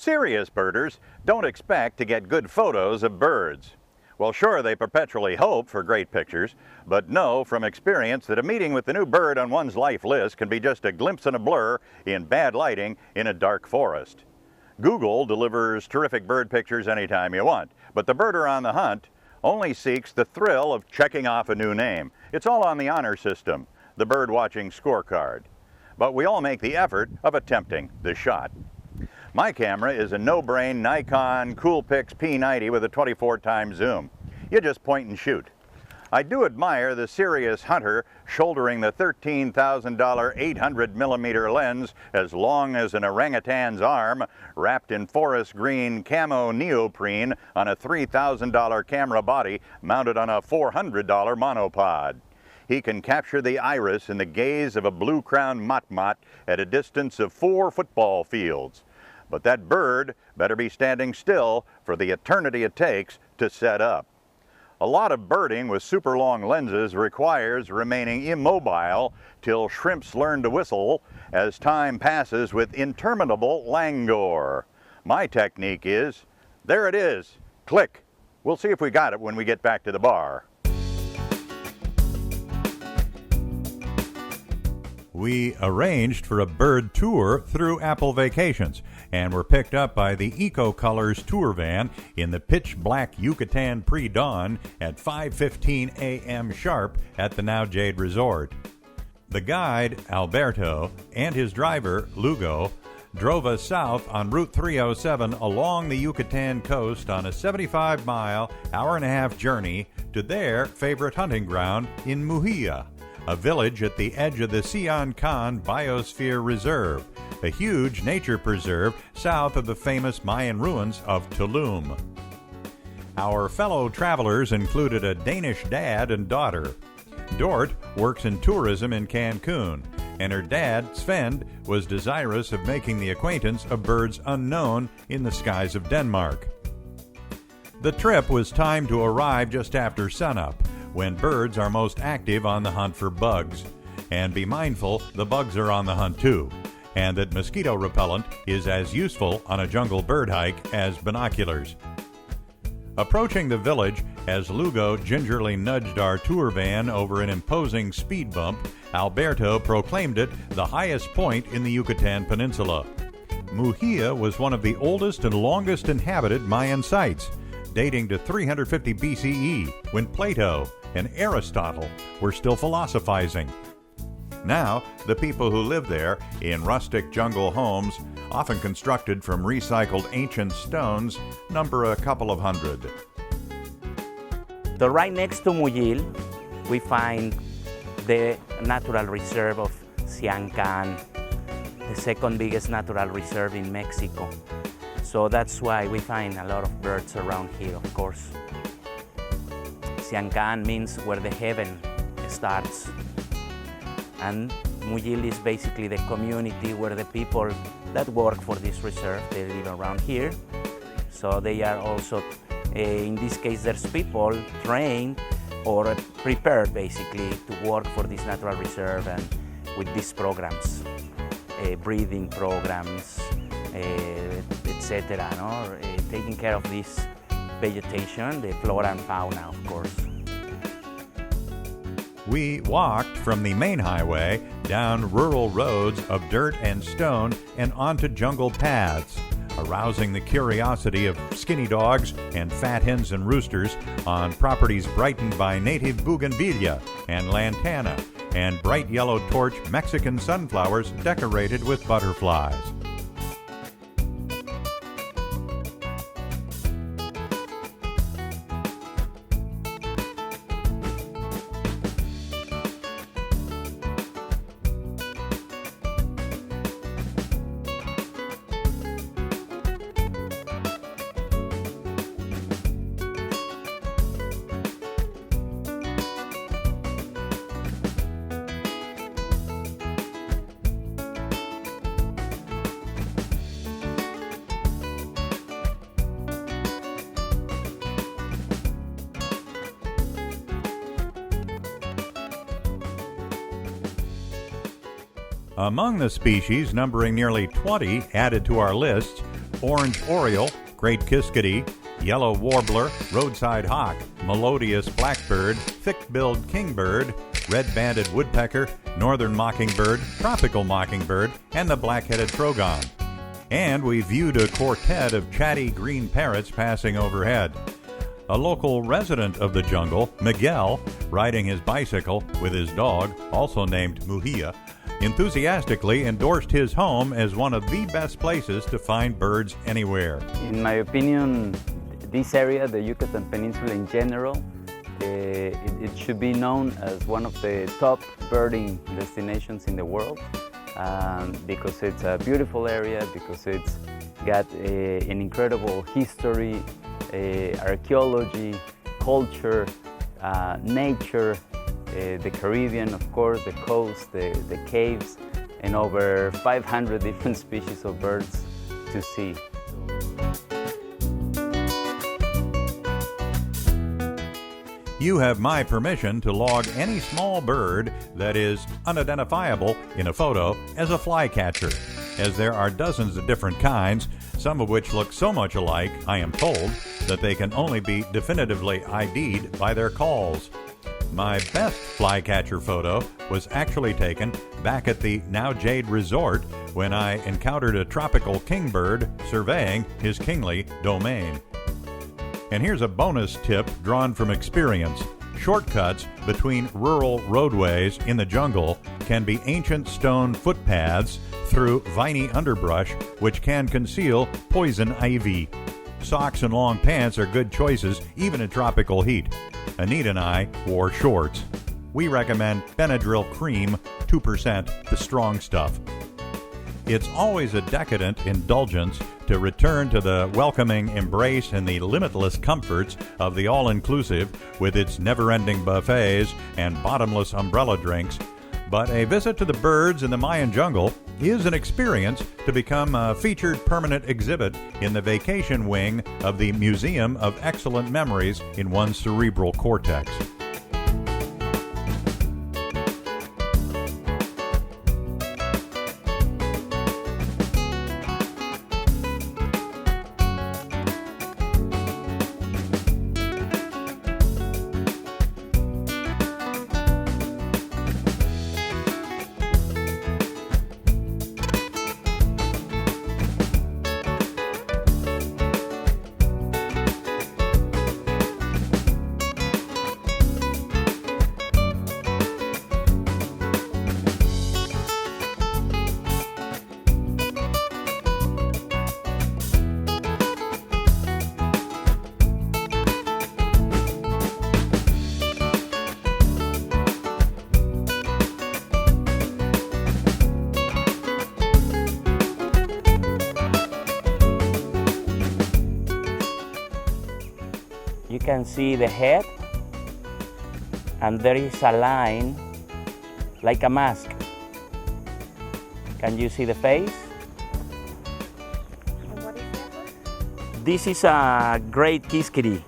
Serious birders don't expect to get good photos of birds. Well, sure, they perpetually hope for great pictures, but know from experience that a meeting with the new bird on one's life list can be just a glimpse and a blur in bad lighting in a dark forest. Google delivers terrific bird pictures anytime you want, but the birder on the hunt only seeks the thrill of checking off a new name. It's all on the honor system, the bird watching scorecard. But we all make the effort of attempting the shot. My camera is a no-brain Nikon Coolpix P90 with a 24x zoom. You just point and shoot. I do admire the serious hunter shouldering the $13,000 800mm lens as long as an orangutan's arm, wrapped in forest green camo neoprene on a $3,000 camera body mounted on a $400 monopod. He can capture the iris in the gaze of a blue-crowned motmot at a distance of 4 football fields. But that bird better be standing still for the eternity it takes to set up. A lot of birding with super long lenses requires remaining immobile till shrimps learn to whistle as time passes with interminable languor. My technique is, there it is, click. We'll see if we got it when we get back to the bar. We arranged for a bird tour through Apple Vacations and were picked up by the Eco Colors tour van in the pitch black Yucatan pre-dawn at 5:15 a.m. sharp at the Now Jade Resort. The guide, Alberto, and his driver, Lugo, drove us south on Route 307 along the Yucatan coast on a 75-mile, hour-and-a-half journey to their favorite hunting ground in Mujia, a village at the edge of the Sian-Can Biosphere Reserve, a huge nature preserve south of the famous Mayan ruins of Tulum. Our fellow travelers included a Danish dad and daughter. Dort works in tourism in Cancun, and her dad, Sven, was desirous of making the acquaintance of birds unknown in the skies of Denmark. The trip was timed to arrive just after sunup, when birds are most active on the hunt for bugs. And be mindful the bugs are on the hunt too, and that mosquito repellent is as useful on a jungle bird hike as binoculars. Approaching the village, as Lugo gingerly nudged our tour van over an imposing speed bump, Alberto proclaimed it the highest point in the Yucatan Peninsula. Mujia was one of the oldest and longest inhabited Mayan sites, dating to 350 BCE, when Plato and Aristotle were still philosophizing. Now, the people who live there, in rustic jungle homes, often constructed from recycled ancient stones, number a couple of hundred. So right next to Muyil, we find the natural reserve of Sian-Can, the second biggest natural reserve in Mexico. So that's why we find a lot of birds around here, of course. Sian-Can means where the heaven starts. And Muyil is basically the community where the people that work for this reserve, they live around here. So they are also, in this case, there's people trained or prepared basically to work for this natural reserve and with these programs, breeding programs, etc., no? Taking care of this vegetation, the flora and fauna, of course. We walked from the main highway down rural roads of dirt and stone and onto jungle paths, arousing the curiosity of skinny dogs and fat hens and roosters on properties brightened by native bougainvillea and lantana and bright yellow torch Mexican sunflowers decorated with butterflies. Among the species, numbering nearly 20 added to our list, orange oriole, great kiskadee, yellow warbler, roadside hawk, melodious blackbird, thick-billed kingbird, red-banded woodpecker, northern mockingbird, tropical mockingbird, and the black-headed trogon. And we viewed a quartet of chatty green parrots passing overhead. A local resident of the jungle, Miguel, riding his bicycle with his dog, also named Muhia, enthusiastically endorsed his home as one of the best places to find birds anywhere. In my opinion, this area, the Yucatan Peninsula in general, it should be known as one of the top birding destinations in the world, because it's a beautiful area, because it's got an incredible history, archaeology, culture, nature, the Caribbean, of course, the coast, the caves, and over 500 different species of birds to see. You have my permission to log any small bird that is unidentifiable in a photo as a flycatcher, as there are dozens of different kinds, some of which look so much alike, I am told, that they can only be definitively ID'd by their calls. My best flycatcher photo was actually taken back at the Now Jade Resort when I encountered a tropical kingbird surveying his kingly domain. And here's a bonus tip drawn from experience. Shortcuts between rural roadways in the jungle can be ancient stone footpaths through viney underbrush which can conceal poison ivy. Socks and long pants are good choices even in tropical heat. Anita and I wore shorts. We recommend Benadryl Cream 2%, the strong stuff. It's always a decadent indulgence to return to the welcoming embrace and the limitless comforts of the all-inclusive with its never-ending buffets and bottomless umbrella drinks. But a visit to the birds in the Mayan jungle is an experience to become a featured permanent exhibit in the vacation wing of the Museum of Excellent Memories in one's cerebral cortex. You can see the head, and there is a line like a mask. Can you see the face? And what is that? This is a great kiskadee,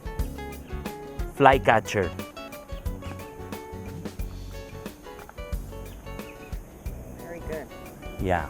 flycatcher. Very good. Yeah.